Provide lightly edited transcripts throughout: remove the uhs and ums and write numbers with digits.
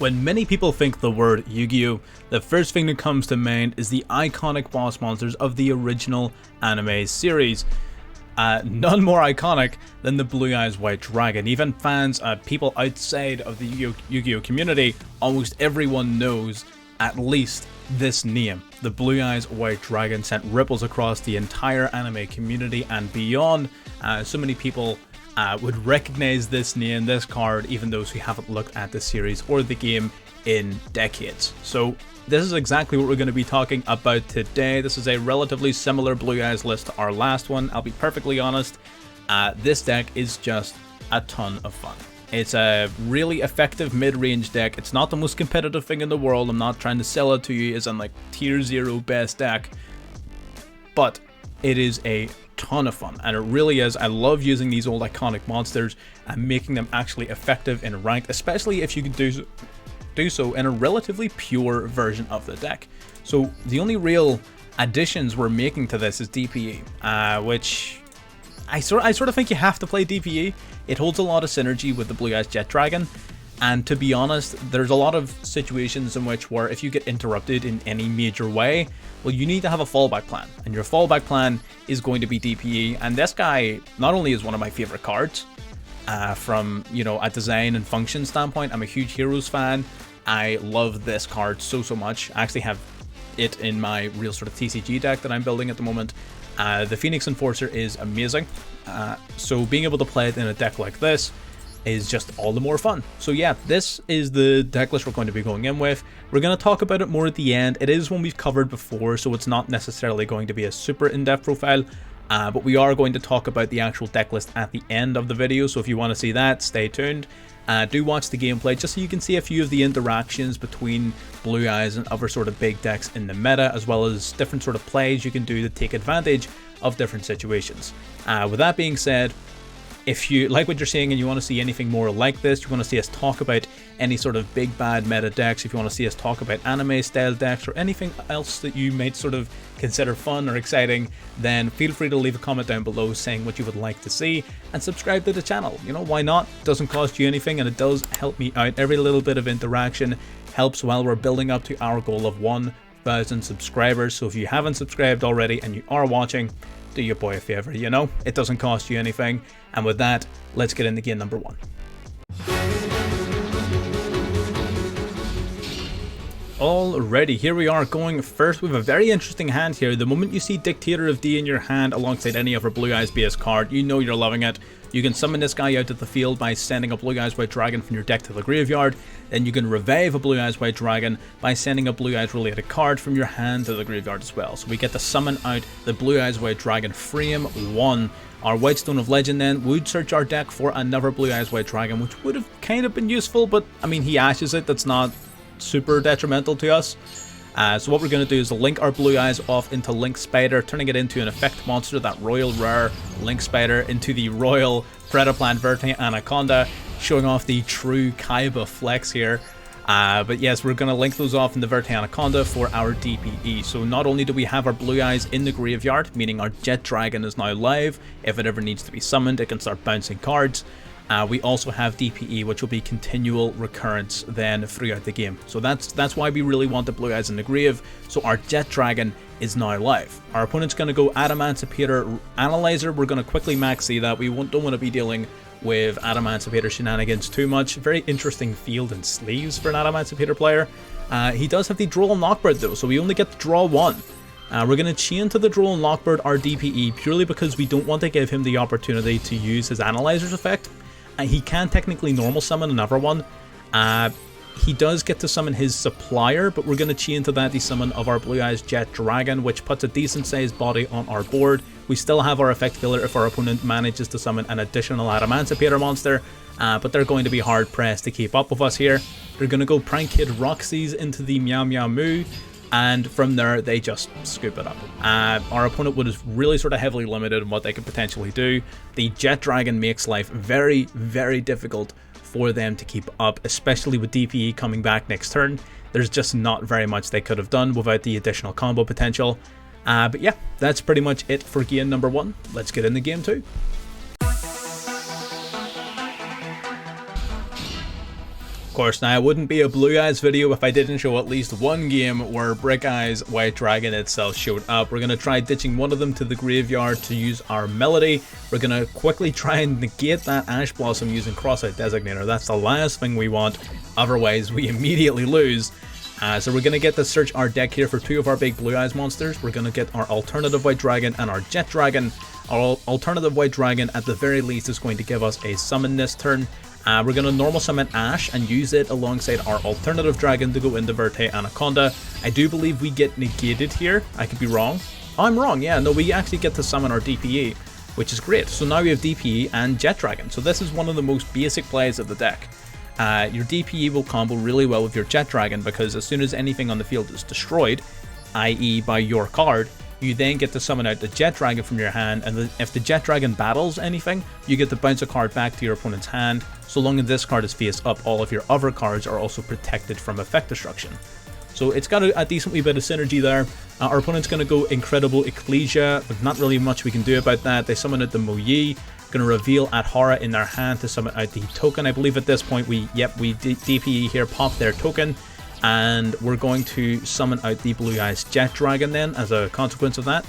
When many people think the word Yu-Gi-Oh!, the first thing that comes to mind is the iconic boss monsters of the original anime series. None more iconic than the Blue Eyes White Dragon. Even fans, people outside of the Yu-Gi-Oh! Community, almost everyone knows at least this name. The Blue Eyes White Dragon sent ripples across the entire anime community and beyond. So many people would recognize this name, this card, even those who haven't looked at the series or the game in decades. So this is exactly what we're going to be talking about today. This is a relatively similar Blue Eyes list to our last one. I'll be perfectly honest, this deck is just a ton of fun. It's a really effective mid-range deck. It's not the most competitive thing in the world. I'm not trying to sell it to you as in like tier 0 best deck, but it is a ton of fun, and it really is. I love using these old iconic monsters and making them actually effective in ranked, especially if you can do so in a relatively pure version of the deck. So the only real additions we're making to this is DPE, which I sort of think you have to play DPE. It holds a lot of synergy with the Blue Eyes Jet Dragon, and to be honest, there's a lot of situations in which where if you get interrupted in any major way, well, you need to have a fallback plan, and your fallback plan is going to be DPE. And this guy not only is one of my favorite cards from, you know, a design and function standpoint. I'm a huge Heroes fan. I love this card so much. I actually have it in my real sort of TCG deck that I'm building at the moment. The Phoenix Enforcer is amazing, so being able to play it in a deck like this is just all the more fun. So yeah, this is the deck list we're going to be going in with. We're going to talk about it more at the end. It is one we've covered before, so it's not necessarily going to be a super in-depth profile, but we are going to talk about the actual deck list at the end of the video, so if you want to see that, stay tuned. Do watch the gameplay just so you can see a few of the interactions between Blue Eyes and other sort of big decks in the meta, as well as different sort of plays you can do to take advantage of different situations. With that being said, if you like what you're seeing and you want to see anything more like this, you want to see us talk about any sort of big bad meta decks, if you want to see us talk about anime style decks or anything else that you might sort of consider fun or exciting, then feel free to leave a comment down below saying what you would like to see, and subscribe to the channel. You know, why not? It doesn't cost you anything, and it does help me out. Every little bit of interaction helps while we're building up to our goal of 1,000 subscribers. So if you haven't subscribed already and you are watching, do your boy a favor, you know? It doesn't cost you anything. And with that, let's get into game number 1. Alrighty, here we are going first. We have a very interesting hand here. The moment you see Dictator of D in your hand alongside any other Blue Eyes base card, you know you're loving it. You can summon this guy out to the field by sending a Blue Eyes White Dragon from your deck to the graveyard. Then you can revive a Blue Eyes White Dragon by sending a Blue Eyes related card from your hand to the graveyard as well. So we get to summon out the Blue Eyes White Dragon frame 1. Our White Stone of Legend then would search our deck for another Blue Eyes White Dragon, which would have kind of been useful, but I mean, he ashes it. That's not super detrimental to us. So what we're going to do is link our Blue Eyes off into Link Spider, turning it into an effect monster, that royal rare Link Spider, into the royal Predaplant Verte Anaconda, showing off the true Kaiba flex here. But yes, we're going to link those off in the Verte Anaconda for our DPE. So not only do we have our Blue Eyes in the graveyard, meaning our Jet Dragon is now live. If it ever needs to be summoned, it can start bouncing cards. We also have DPE, which will be continual recurrence then throughout the game. So that's why we really want the Blue Eyes in the grave. So our Jet Dragon is now live. Our opponent's going to go Adamancipator Analyzer. We're going to quickly max see that. We don't want to be dealing with Adamancipator shenanigans too much. Very interesting field and sleeves for an Adamancipator player. He does have the Droll Knockbird though, so we only get to draw 1. We're going to chain to the Droll Knockbird our DPE purely because we don't want to give him the opportunity to use his Analyzer's effect. He can technically normal summon another one. He does get to summon his Supplier, but we're going to chain to that the summon of our Blue Eyes Jet Dragon, which puts a decent sized body on our board. We still have our effect filler if our opponent manages to summon an additional Adamancipator monster, but they're going to be hard pressed to keep up with us here. They're going to go Prank Kid Roxy's into the Meow Meow Moo, and from there they just scoop it up. Our opponent was really sort of heavily limited in what they could potentially do. The Jet Dragon makes life very, very difficult for them to keep up, especially with DPE coming back next turn. There's just not very much they could have done without the additional combo potential. But yeah, that's pretty much it for game number 1. Let's get into game 2. Of course, now it wouldn't be a Blue Eyes video if I didn't show at least one game where Brick Eyes White Dragon itself showed up. We're going to try ditching one of them to the graveyard to use our Melody. We're going to quickly try and negate that Ash Blossom using Crossout Designator. That's the last thing we want, otherwise we immediately lose. So we're going to get to search our deck here for two of our big Blue Eyes monsters. We're going to get our alternative White Dragon and our Jet Dragon. Our alternative White Dragon at the very least is going to give us a summon this turn. We're going to normal summon Ash and use it alongside our alternative dragon to go into Verte Anaconda. I do believe we get negated here. I could be wrong. Oh, I'm wrong. Yeah, no, we actually get to summon our DPE, which is great. So now we have DPE and Jet Dragon. So this is one of the most basic plays of the deck. Your DPE will combo really well with your Jet Dragon because as soon as anything on the field is destroyed, i.e. by your card, you then get to summon out the Jet Dragon from your hand, and if the Jet Dragon battles anything, you get to bounce a card back to your opponent's hand. So long as this card is face up, all of your other cards are also protected from effect destruction. So it's got a decent wee bit of synergy there. Our opponent's going to go Incredible Ecclesia, but not really much we can do about that. They summon out the Moyi, going to reveal Adhara in their hand to summon out the token. I believe at this point we DPE here, pop their token. And we're going to summon out the Blue Eyes Jet Dragon then as a consequence of that.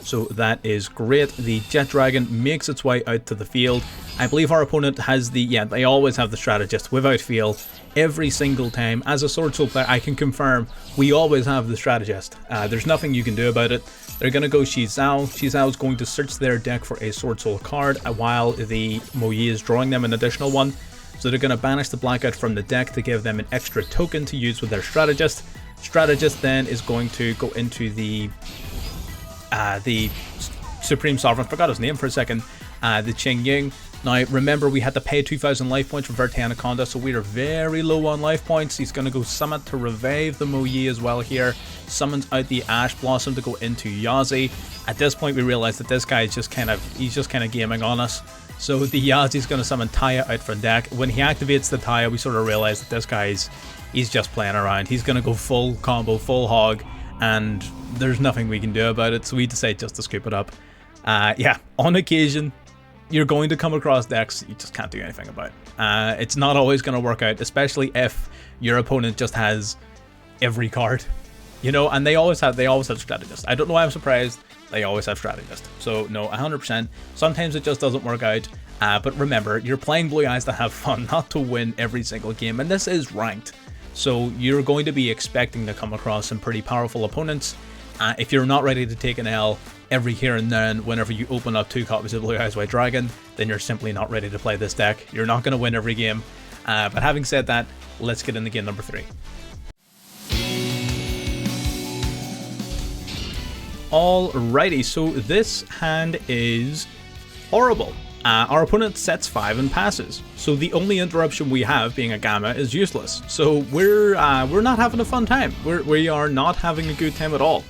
So that is great. The Jet Dragon makes its way out to the field. I believe our opponent has they always have the strategist without fail. Every single time. As a Sword Soul player, I can confirm we always have the strategist. There's nothing you can do about it. They're going to go Shizao. Shizao is going to search their deck for a Sword Soul card while the Moyi is drawing them an additional one. So they're going to banish the Blackout from the deck to give them an extra token to use with their strategist. Strategist then is going to go into the Supreme Sovereign, forgot his name for a second, the Qing Ying. Now remember we had to pay 2,000 life points for Verte Anaconda, so we are very low on life points. He's going to go summon to revive the Moyi as well here. Summons out the Ash Blossom to go into Yazi. At this point we realize that this guy is just kind of gaming on us. So the Yazi's going to summon Taya out from deck. When he activates the Taya, we sort of realize that this guy's he's just playing around. He's going to go full combo, full hog, and there's nothing we can do about it, so we decide just to scoop it up. Yeah, on occasion, you're going to come across decks you just can't do anything about. It's not always going to work out, especially if your opponent just has every card. You know, and they always have strategists. I don't know why I'm surprised. They always have strategists. So no, 100%. Sometimes it just doesn't work out. But remember, you're playing Blue Eyes to have fun, not to win every single game. And this is ranked. So you're going to be expecting to come across some pretty powerful opponents. If you're not ready to take an L every here and then whenever you open up 2 copies of Blue Eyes White Dragon, then you're simply not ready to play this deck. You're not going to win every game. But having said that, let's get into game number 3. Alrighty, so this hand is horrible. Our opponent sets 5 and passes, so the only interruption we have, being a Gamma, is useless. So we're not having a fun time. We are not having a good time at all.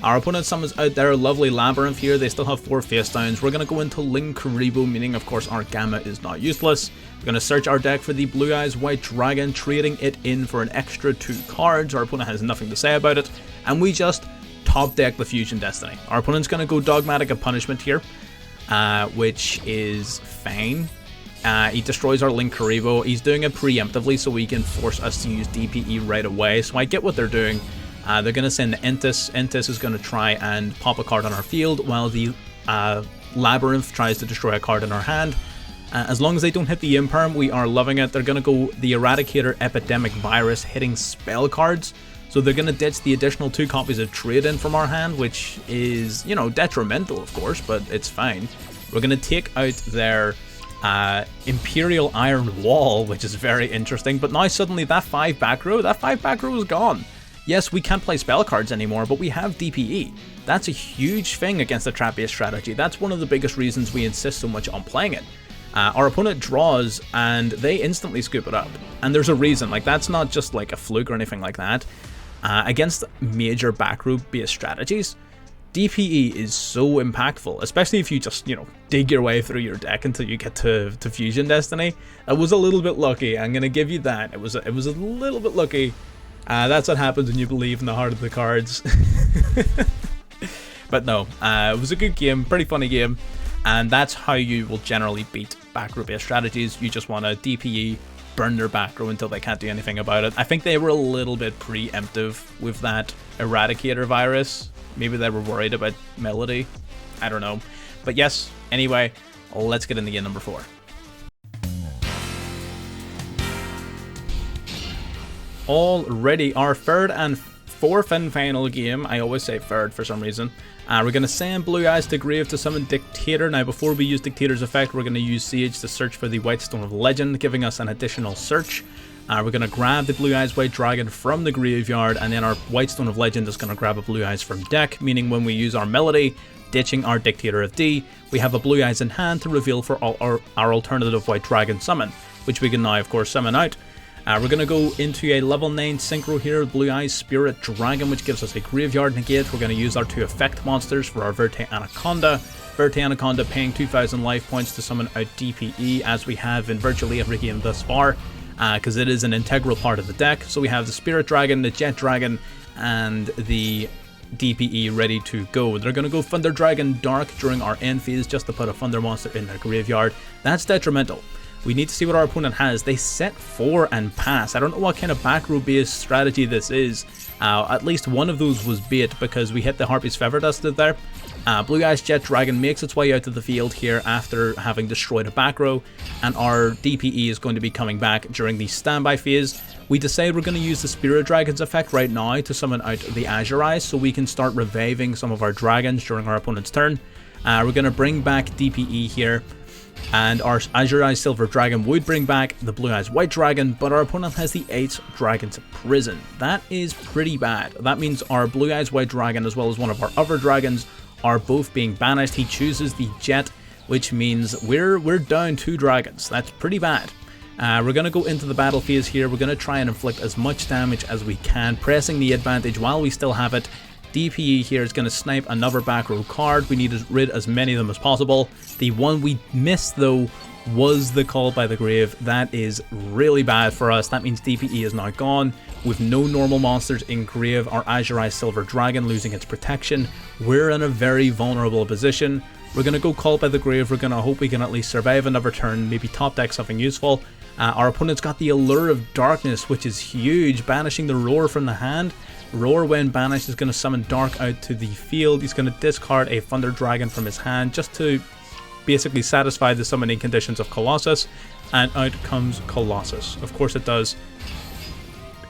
Our opponent summons out their lovely Labyrinth here. They still have 4 face downs. We're going to go into Ling Karibo, meaning of course our Gamma is not useless. We're going to search our deck for the Blue Eyes White Dragon, trading it in for an extra 2 cards. Our opponent has nothing to say about it, and we just top deck the Fusion Destiny. Our opponent's going to go Dogmatic of Punishment here, which is fine. He destroys our Link Karibo. He's doing it preemptively so he can force us to use DPE right away. So I get what they're doing. They're going to send the Entis. Entis is going to try and pop a card on our field while the Labyrinth tries to destroy a card in our hand. As long as they don't hit the Imperm, we are loving it. They're going to go the Eradicator Epidemic Virus, hitting spell cards. So they're going to ditch the additional 2 copies of Trade-In from our hand, which is, you know, detrimental, of course, but it's fine. We're going to take out their Imperial Iron Wall, which is very interesting, but now suddenly that 5 back row is gone. Yes, we can't play spell cards anymore, but we have DPE. That's a huge thing against the trap-based strategy. That's one of the biggest reasons we insist so much on playing it. Our opponent draws, and they instantly scoop it up. And there's a reason, like, that's not just like a fluke or anything like that. Against major back row based strategies, DPE is so impactful, especially if you just, you know, dig your way through your deck until you get to Fusion Destiny. That was a little bit lucky, I'm gonna give you that. It was a little bit lucky. That's what happens when you believe in the heart of the cards. But no, it was a good game, pretty funny game, and that's how you will generally beat back row based strategies. You just want to DPE, burn their back row until they can't do anything about it. I think they were a little bit preemptive with that Eradicator virus. Maybe they were worried about Melody. I don't know. But yes, anyway, let's get into game number 4. Already our third and fourth and final game. I always say third for some reason. We're going to send Blue Eyes to Grave to summon Dictator. Now before we use Dictator's effect, we're going to use Sage to search for the White Stone of Legend, giving us an additional search. We're going to grab the Blue Eyes White Dragon from the graveyard, and then our White Stone of Legend is going to grab a Blue Eyes from deck, meaning when we use our Melody, ditching our Dictator of D, we have a Blue Eyes in hand to reveal for all our alternative White Dragon summon, which we can now of course summon out. We're going to go into a level 9 synchro here, Blue Eyes Spirit Dragon, which gives us a graveyard negate. We're going to use our 2 effect monsters for our Verte Anaconda. Verte Anaconda paying 2,000 life points to summon out DPE, as we have in virtually every game thus far, because it is an integral part of the deck. So we have the Spirit Dragon, the Jet Dragon, and the DPE ready to go. They're going to go Thunder Dragon Dark during our end phase just to put a Thunder monster in their graveyard. That's detrimental. We need to see what our opponent has. They set 4 and pass. I don't know what kind of back row based strategy this is. At least one of those was bait because we hit the Harpy's Feather Dusted there. Blue Eyes Jet Dragon makes its way out to the field here after having destroyed a back row, and our DPE is going to be coming back during the standby phase. We decide we're going to use the Spirit Dragon's effect right now to summon out the Azure Eyes so we can start reviving some of our dragons during our opponent's turn. We're going to bring back DPE here, and our Azure Eyes Silver Dragon would bring back the Blue Eyes White Dragon, but our opponent has the 8 Dragon's Prison. That is pretty bad. That means our Blue Eyes White Dragon as well as one of our other dragons are both being banished. He chooses the Jet, which means we're down 2 dragons. That's pretty bad. We're going to go into the battle phase here. We're going to try and inflict as much damage as we can, pressing the advantage while we still have it. DPE here is going to snipe another back row card. We need to rid as many of them as possible. The one we missed though was the Call by the Grave. That is really bad for us. That means DPE is now gone. With no normal monsters in Grave, our Azure Eyes Silver Dragon losing its protection, we're in a very vulnerable position. We're going to go Call by the Grave. We're going to hope we can at least survive another turn, maybe top deck something useful. Our opponent's got the Allure of Darkness, which is huge, banishing the Roar from the hand. Roar, when banished, is going to summon Dark out to the field. He's going to discard a Thunder Dragon from his hand just to basically satisfy the summoning conditions of Colossus, and out comes Colossus. Of course it does.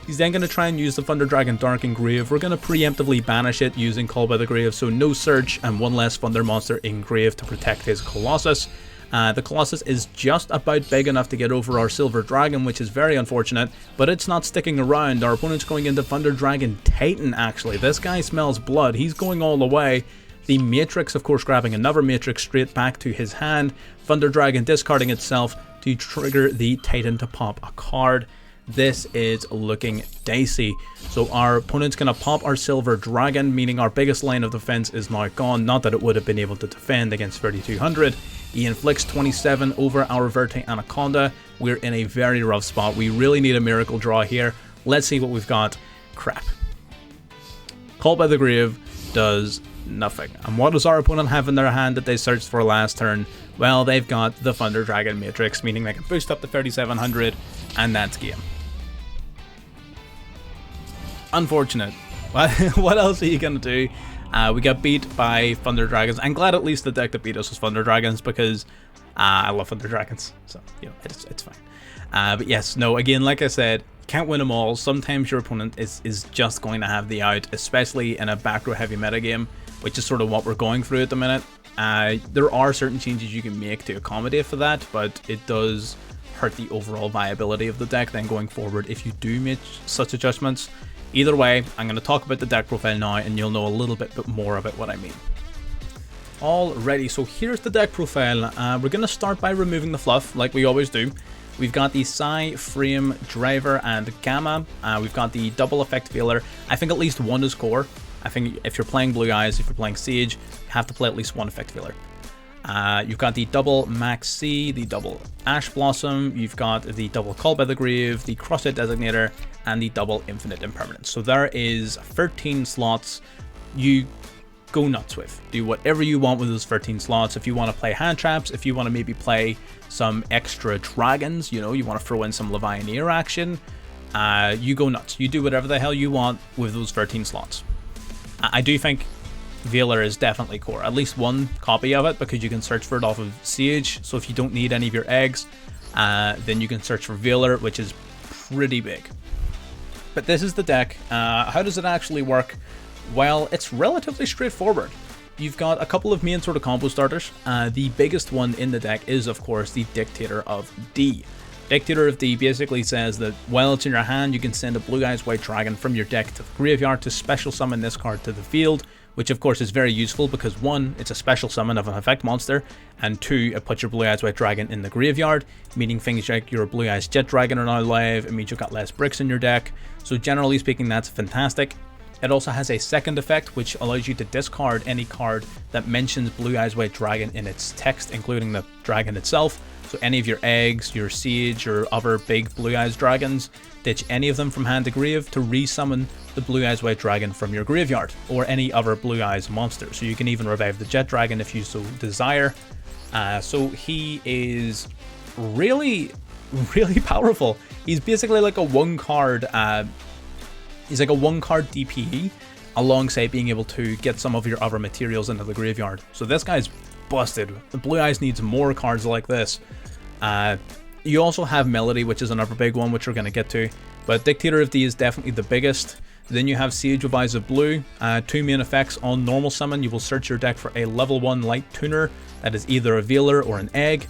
He's then going to try and use the Thunder Dragon Dark in Grave. We're going to preemptively banish it using Call by the Grave, so no search and one less Thunder monster in Grave to protect his Colossus. The Colossus is just about big enough to get over our Silver Dragon, which is very unfortunate, but it's not sticking around. Our opponent's going into Thunder Dragon Titan, actually. This guy smells blood. He's going all the way. The Matrix, of course, grabbing another Matrix straight back to his hand. Thunder Dragon discarding itself to trigger the Titan to pop a card. This is looking dicey. So our opponent's going to pop our Silver Dragon, meaning our biggest line of defense is now gone. Not that it would have been able to defend against 3200. He inflicts 27 over our Verte Anaconda. We're in a very rough spot. We really need a miracle draw here. Let's see what we've got. Crap. Call by the Grave does nothing. And what does our opponent have in their hand that they searched for last turn? Well, they've got the Thunder Dragon Matrix, meaning they can boost up to 3700, and that's game. Unfortunate. What else are you going to do? We got beat by Thunder Dragons. I'm glad at least the deck that beat us was Thunder Dragons, because I love Thunder Dragons, so you know it's fine. But yes, no, again, like I said, can't win them all. Sometimes your opponent is just going to have the out, especially in a back row heavy meta game, which is sort of what we're going through at the minute. There are certain changes you can make to accommodate for that, but it does hurt the overall viability of the deck then going forward if you do make such adjustments. Either way, I'm going to talk about the deck profile now, and you'll know a little bit more about what I mean. Alrighty, so here's the deck profile. We're going to start by removing the fluff, like we always do. We've got the Psi, Frame, Driver, and Gamma. We've got the double effect failure. I think at least one is core. I think if you're playing Blue Eyes, if you're playing Sage, you have to play at least one effect failure. You've got the double Max C, the double Ash Blossom, you've got the double Call by the Grave, the Crossed Designator, and the double Infinite Impermanence. So there is 13 slots. You go nuts with. Do whatever you want with those 13 slots. If you want to play hand traps, if you want to maybe play some extra dragons, you know, you want to throw in some Levianeer action, you go nuts. You do whatever the hell you want with those 13 slots. I do think Veiler is definitely core. At least one copy of it, because you can search for it off of Siege. So if you don't need any of your eggs, then you can search for Veiler, which is pretty big. But this is the deck. How does it actually work? Well, it's relatively straightforward. You've got a couple of main sort of combo starters. The biggest one in the deck is, of course, the Dictator of D. Dictator of D basically says that while it's in your hand, you can send a Blue Eyes White Dragon from your deck to the graveyard to special summon this card to the field, which of course is very useful because 1, it's a special summon of an effect monster, and 2, it puts your Blue Eyes White Dragon in the graveyard, meaning things like your Blue Eyes Jet Dragon are now live. It means you've got less bricks in your deck, so generally speaking that's fantastic. It also has a second effect which allows you to discard any card that mentions Blue Eyes White Dragon in its text, including the dragon itself. So any of your eggs, your Siege, or other big Blue Eyes Dragons, ditch any of them from hand to grave to resummon the Blue Eyes White Dragon from your graveyard, or any other Blue Eyes monster. So you can even revive the Jet Dragon if you so desire. So he is really powerful. He's basically like a one card DPE, alongside being able to get some of your other materials into the graveyard. So this guy's busted. The Blue Eyes needs more cards like this. You also have Melody, which is another big one, which we're going to get to. But Dictator of D is definitely the biggest. Then you have Siege with Eyes of Blue. 2 main effects. On normal summon, you will search your deck for a level 1 light tuner that is either a Veiler or an egg.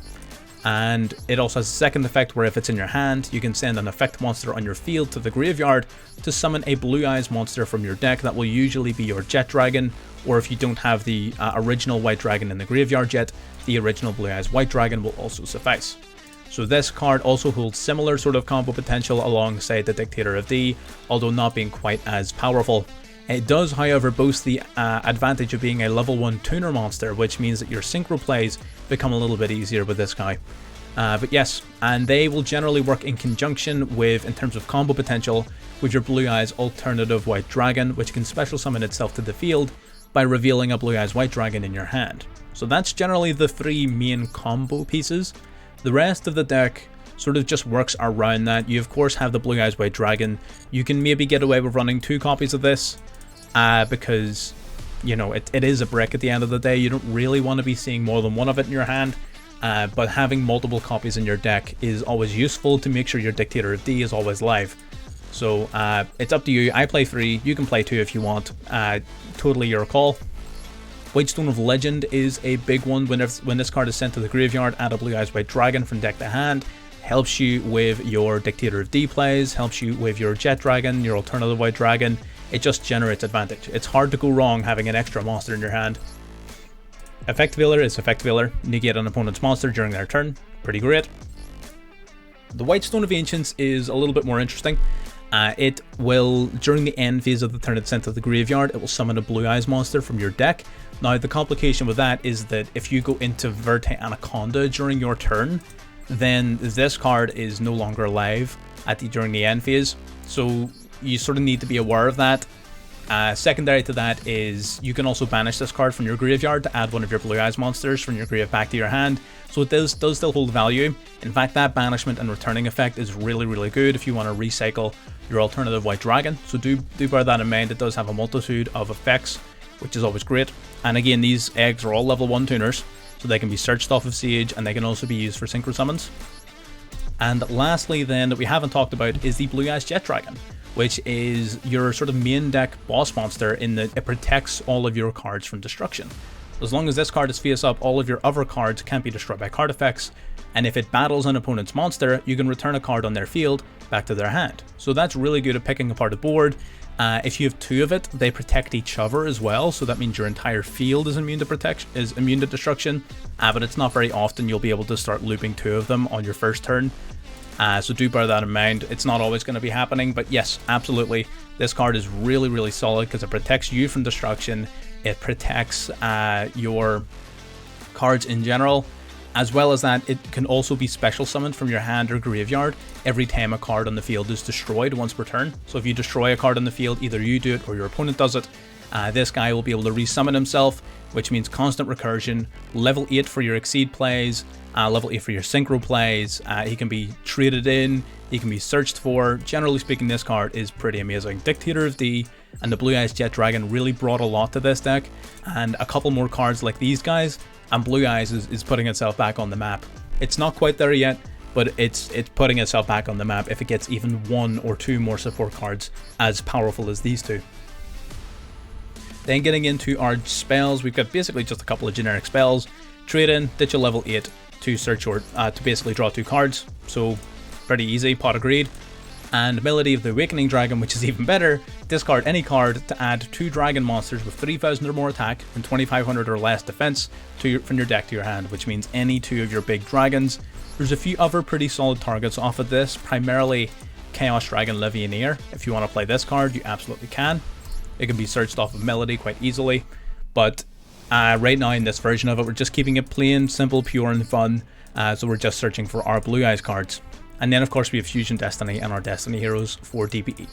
And it also has a second effect where if it's in your hand, you can send an effect monster on your field to the graveyard to summon a Blue Eyes monster from your deck. That will usually be your Jet Dragon, or if you don't have the original White Dragon in the graveyard yet, the original Blue Eyes White Dragon will also suffice. So this card also holds similar sort of combo potential alongside the Dictator of D, although not being quite as powerful. It does, however, boast the advantage of being a level 1 tuner monster, which means that your synchro plays become a little bit easier with this guy. But yes, and they will generally work in conjunction with, in terms of combo potential, with your Blue Eyes alternative White Dragon, which can special summon itself to the field by revealing a Blue Eyes White Dragon in your hand. So that's generally the 3 main combo pieces. The rest of the deck sort of just works around that. You of course have the Blue Eyes White Dragon. You can maybe get away with running 2 copies of this, because, you know, it is a brick at the end of the day. You don't really want to be seeing more than one of it in your hand, but having multiple copies in your deck is always useful to make sure your Dictator of D is always live. So it's up to you. I play 3, you can play 2 if you want, totally your call. Whitestone of Legend is a big one. When this card is sent to the graveyard, add a Blue Eyes White Dragon from deck to hand. Helps you with your Dictator of D plays, helps you with your Jet Dragon, your alternative White Dragon. It just generates advantage. It's hard to go wrong having an extra monster in your hand. Effect Veiler is Effect Veiler. Negate an opponent's monster during their turn. Pretty great. The Whitestone of Ancients is a little bit more interesting. It will, during the end phase of the turn it's sent to the graveyard, it will summon a Blue Eyes monster from your deck. Now the complication with that is that if you go into Verte Anaconda during your turn, then this card is no longer alive during the end phase. So you sort of need to be aware of that. Secondary to that is you can also banish this card from your graveyard to add one of your Blue Eyes monsters from your grave back to your hand. So it does still hold value. In fact, that banishment and returning effect is really good if you want to recycle your alternative White Dragon. So do bear that in mind. It does have a multitude of effects, which is always great. And again, these eggs are all level 1 tuners, so they can be searched off of Siege, and they can also be used for synchro summons. And lastly then, that we haven't talked about, is the Blue Eyes Jet Dragon, which is your sort of main deck boss monster in that it protects all of your cards from destruction. As long as this card is face up, all of your other cards can't be destroyed by card effects, and if it battles an opponent's monster, you can return a card on their field back to their hand. So that's really good at picking apart a board. If you have 2 of it, they protect each other as well, so that means your entire field is immune to destruction. But it's not very often you'll be able to start looping 2 of them on your first turn. So do bear that in mind. It's not always going to be happening, but yes, absolutely. This card is really solid because it protects you from destruction. It protects your cards in general. As well as that, it can also be special summoned from your hand or graveyard every time a card on the field is destroyed once per turn. So if you destroy a card on the field, either you do it or your opponent does it, This guy will be able to resummon himself, which means constant recursion, level 8 for your Exceed plays, level 8 for your Synchro plays. He can be traded in, he can be searched for. Generally speaking, this card is pretty amazing. Dictator of D and the Blue Eyes Jet Dragon really brought a lot to this deck, and a couple more cards like these guys, and Blue Eyes is putting itself back on the map. It's not quite there yet, but it's putting itself back on the map if it gets even 1 or 2 more support cards as powerful as these two. Then getting into our spells, we've got basically just a couple of generic spells. Trade in, ditch a level 8 to search or to basically draw 2 cards, so pretty easy, Pot of Greed. And Melody of the Awakening Dragon, which is even better, discard any card to add 2 dragon monsters with 3000 or more attack and 2500 or less defense from your deck to your hand, which means any 2 of your big dragons. There's a few other pretty solid targets off of this, primarily Chaos Dragon Levianeer. If you want to play this card, you absolutely can. It can be searched off of Melody quite easily, but right now in this version of it, we're just keeping it plain, simple, pure, and fun, so we're just searching for our Blue Eyes cards. And then of course we have Fusion Destiny and our Destiny Heroes for DPE.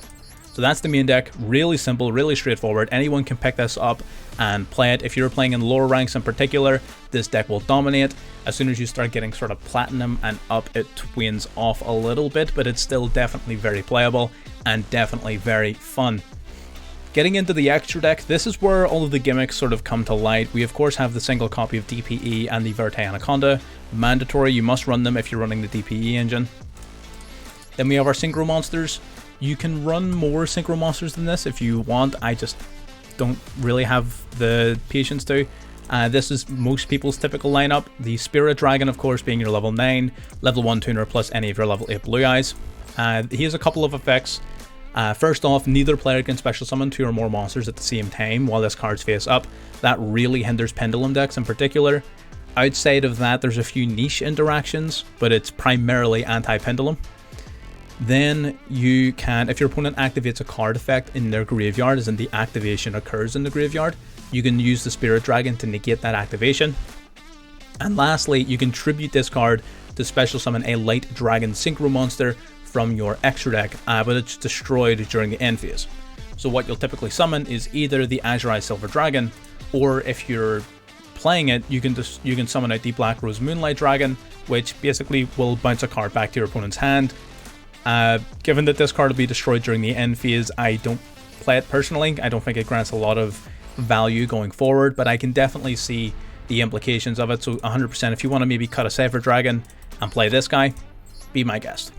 So that's the main deck, really simple, really straightforward. Anyone can pick this up and play it. If you're playing in lower ranks in particular, this deck will dominate. As soon as you start getting sort of platinum and up, it wanes off a little bit, but it's still definitely very playable and definitely very fun. Getting into the extra deck, this is where all of the gimmicks sort of come to light. We of course have the single copy of DPE and the Verte Anaconda. Mandatory, you must run them if you're running the DPE engine. Then we have our Synchro monsters. You can run more Synchro monsters than this if you want. I just don't really have the patience to. This is most people's typical lineup. The Spirit Dragon, of course, being your level 9, level 1 tuner plus any of your level 8 Blue Eyes. He has a couple of effects. First off, neither player can special summon 2 or more monsters at the same time while this card's face up. That really hinders Pendulum decks in particular. Outside of that, there's a few niche interactions, but it's primarily anti-Pendulum. Then you can, if your opponent activates a card effect in their graveyard, as in the activation occurs in the graveyard, you can use the Spirit Dragon to negate that activation. And lastly, you can tribute this card to special summon a Light Dragon Synchro monster from your extra deck, but it's destroyed during the end phase. So what you'll typically summon is either the Azure Eye Silver Dragon, or if you're playing it, you can summon out the Black Rose Moonlight Dragon, which basically will bounce a card back to your opponent's hand. Given that this card will be destroyed during the end phase, I don't play it personally. I don't think it grants a lot of value going forward, but I can definitely see the implications of it. So 100%, if you want to maybe cut a Cypher Dragon and play this guy, be my guest.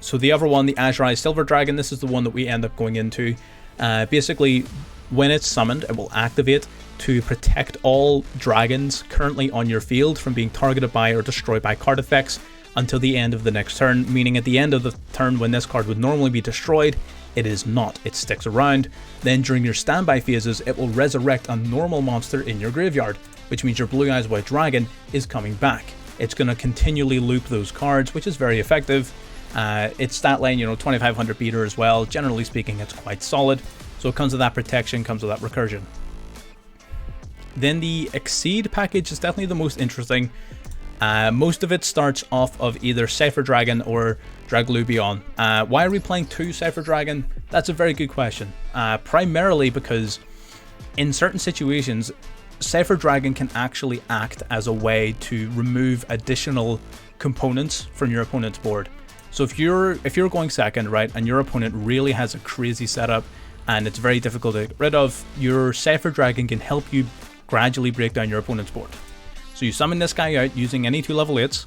So the other one, the Azure Eye Silver Dragon, this is the one that we end up going into. Basically, when it's summoned, it will activate to protect all dragons currently on your field from being targeted by or destroyed by card effects until the end of the next turn, meaning at the end of the turn when this card would normally be destroyed, it is not. It sticks around. Then during your standby phases, it will resurrect a normal monster in your graveyard, which means your Blue Eyes White Dragon is coming back. It's going to continually loop those cards, which is very effective. Its stat line, 2500 beater as well. Generally speaking, it's quite solid. So it comes with that protection, comes with that recursion. Then the Exceed package is definitely the most interesting. Most of it starts off of either Cypher Dragon or Draglubion. Why are we playing 2 Cypher Dragon? That's a very good question. Primarily because in certain situations, Cypher Dragon can actually act as a way to remove additional components from your opponent's board. So if you're going second, right, and your opponent really has a crazy setup and it's very difficult to get rid of, your Cypher Dragon can help you gradually break down your opponent's board. So you summon this guy out using any 2 level 8s,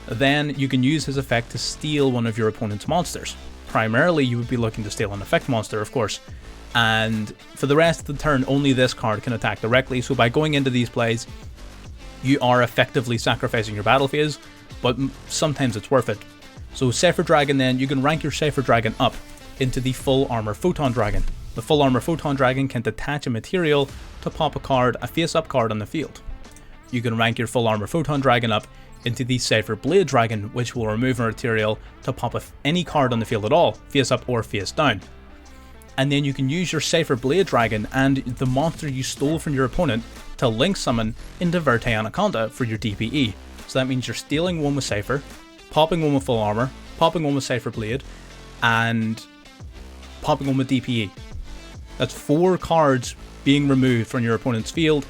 then you can use his effect to steal one of your opponent's monsters. Primarily, you would be looking to steal an effect monster, of course. And for the rest of the turn, only this card can attack directly. So by going into these plays, you are effectively sacrificing your battle phase, but sometimes it's worth it. So Cypher Dragon, then, you can rank your Cypher Dragon up into the Full Armor Photon Dragon. The Full Armor Photon Dragon can detach a material to pop a face-up card on the field. You can rank your Full Armor Photon Dragon up into the Cypher Blade Dragon, which will remove a material to pop any card on the field at all, face up or face down. And then you can use your Cypher Blade Dragon and the monster you stole from your opponent to link summon into Verte Anaconda for your DPE. So that means you're stealing one with Cypher, popping one with Full Armor, popping one with Cypher Blade, and popping one with DPE. That's 4 cards being removed from your opponent's field,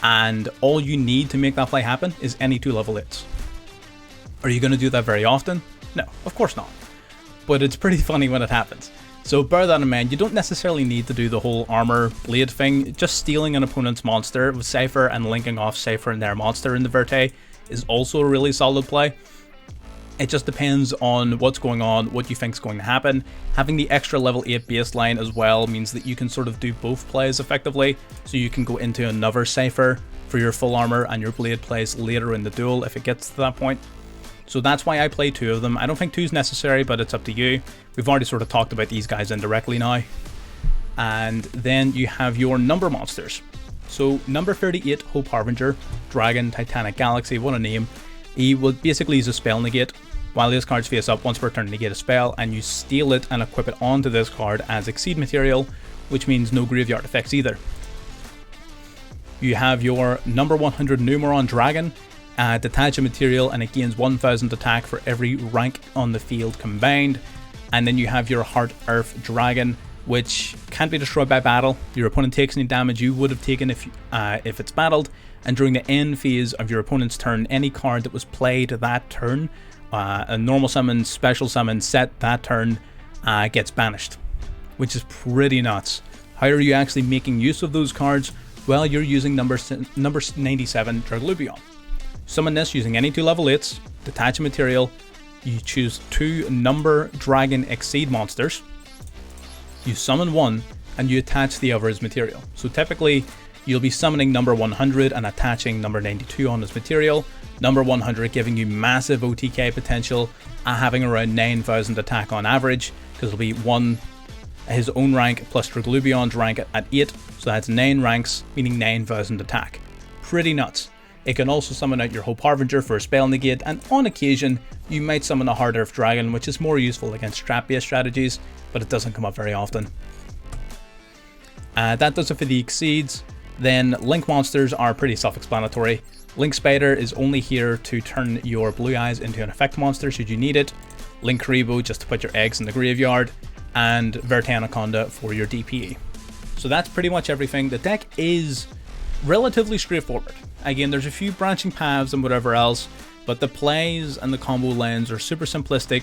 and all you need to make that play happen is any 2 level hits. Are you going to do that very often? No, of course not. But it's pretty funny when it happens. So bear that in mind. You don't necessarily need to do the whole armor blade thing. Just stealing an opponent's monster with Cypher and linking off Cypher and their monster in the Verte is also a really solid play. It just depends on what's going on, what you think is going to happen. Having the extra level 8 baseline as well means that you can sort of do both plays effectively. So you can go into another Cypher for your full armor and your blade plays later in the duel if it gets to that point. So that's why I play 2 of them. I don't think 2 is necessary, but it's up to you. We've already sort of talked about these guys indirectly now. And then you have your number monsters. So number 38, Hope Harbinger, Dragon, Titanic Galaxy, what a name. He will basically use a spell negate. While his cards face up, once per turn negate a spell, and you steal it and equip it onto this card as Exceed material, which means no graveyard effects either. You have your number 100 Numeron Dragon. Detach a material and it gains 1000 attack for every rank on the field combined. And then you have your Heart Earth Dragon, which can't be destroyed by battle. Your opponent takes any damage you would have taken if it's battled. And during the end phase of your opponent's turn, any card that was played that turn, a normal summon, special summon set that turn, gets banished, which is pretty nuts. How are you actually making use of those cards? Well, you're using number 97 Draglubion. Summon this using any 2 level 8s, detach a material, you choose 2 number Dragon Exceed monsters, you summon 1, and you attach the other as material. So typically, you'll be summoning number 100 and attaching number 92 on as material, number 100 giving you massive OTK potential, having around 9000 attack on average, because it'll be 1 his own rank plus Draglubion's rank at 8, so that's 9 ranks, meaning 9000 attack. Pretty nuts. It can also summon out your Hope Harbinger for a spell negate, and on occasion, you might summon a Heart Earth Dragon, which is more useful against trap-based strategies, but it doesn't come up very often. That does it for the Exceeds. Then Link monsters are pretty self-explanatory. Link Spider is only here to turn your Blue Eyes into an effect monster should you need it. Link Karibo just to put your eggs in the graveyard, and Verte Anaconda for your DPE. So that's pretty much everything. The deck is relatively straightforward. Again, there's a few branching paths and whatever else, but the plays and the combo lanes are super simplistic,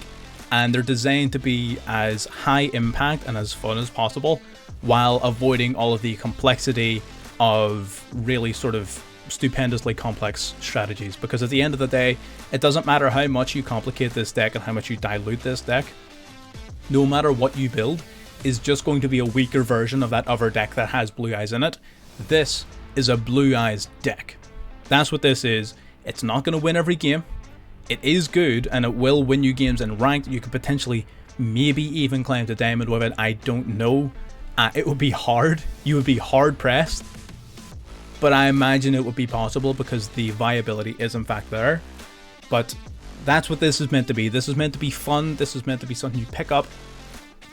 and they're designed to be as high impact and as fun as possible, while avoiding all of the complexity of really sort of stupendously complex strategies. Because at the end of the day, it doesn't matter how much you complicate this deck and how much you dilute this deck, no matter what you build is just going to be a weaker version of that other deck that has Blue Eyes in it. This is a Blue Eyes deck. That's what this is. It's not going to win every game. It is good, and it will win you games in ranked. You could potentially maybe even climb to Diamond with it. I don't know. It would be hard. You would be hard pressed. But I imagine it would be possible because the viability is in fact there. But that's what this is meant to be. This is meant to be fun. This is meant to be something you pick up,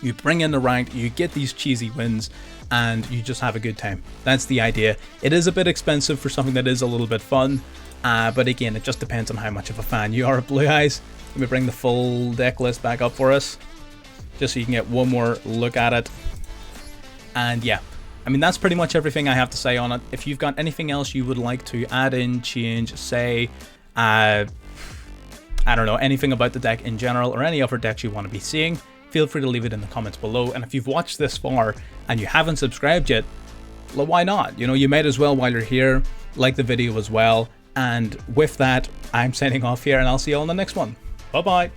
you bring in the rank, you get these cheesy wins, and you just have a good time. That's the idea. It is a bit expensive for something that is a little bit fun, but again, it just depends on how much of a fan you are of Blue Eyes. Let me bring the full deck list back up for us, just so you can get one more look at it. And yeah, I mean, that's pretty much everything I have to say on it. If you've got anything else you would like to add in, change, say, I don't know, anything about the deck in general, or any other decks you want to be seeing, feel free to leave it in the comments below. And if you've watched this far and you haven't subscribed yet, well, why not? You know, you might as well while you're here, like the video as well. And with that, I'm signing off here, and I'll see you all in the next one. Bye-bye.